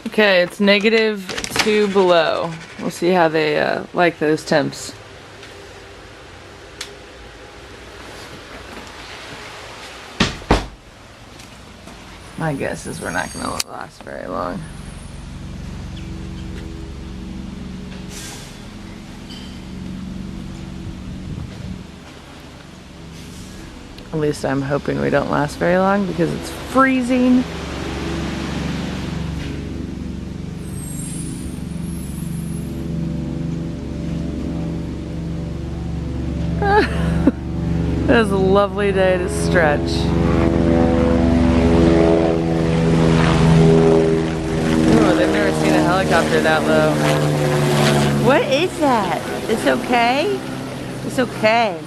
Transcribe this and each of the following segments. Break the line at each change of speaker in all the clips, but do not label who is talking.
Okay, it's -2 below. We'll see how they like those temps. My guess is we're not going to last very long. At least I'm hoping we don't last very long because it's freezing. It was a lovely day to stretch. Ooh, they've never seen a helicopter that low. What is that? It's okay? It's okay.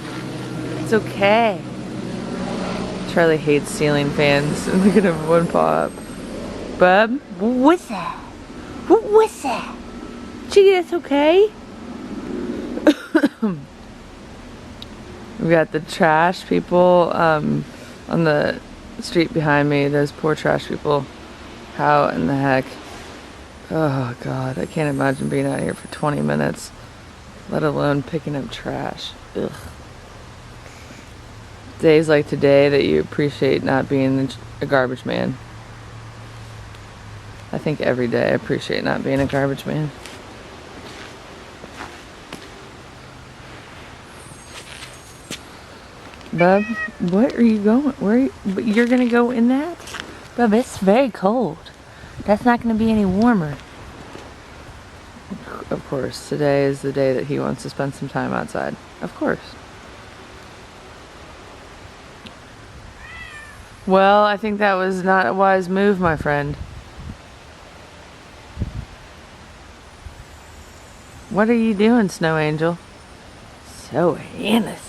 It's okay. Charlie hates ceiling fans. Look at him, one paw up. Bub, what's that? What was that? Gee, that's okay? We got the trash people on the street behind me. Those poor trash people. How in the heck? Oh God, I can't imagine being out here for 20 minutes, let alone picking up trash. Ugh. Days like today that you appreciate not being a garbage man. I think every day I appreciate not being a garbage man. Bub, what are you going? Where you're gonna go in that? Bub, it's very cold. That's not gonna be any warmer. Of course, today is the day that he wants to spend some time outside. Of course. Well, I think that was not a wise move, my friend. What are you doing, Snow Angel? So innocent.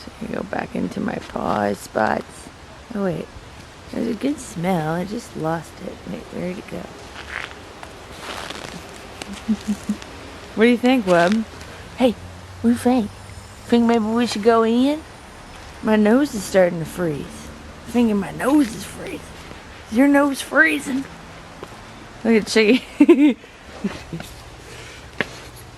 So you go back into my paw spots. Oh wait, there's a good smell. I just lost it. Wait, where'd it go? What do you think, Webb? Hey, what do you think? Think maybe we should go in? My nose is starting to freeze. I'm thinking my nose is freezing. Is your nose freezing? Look at Chiggy.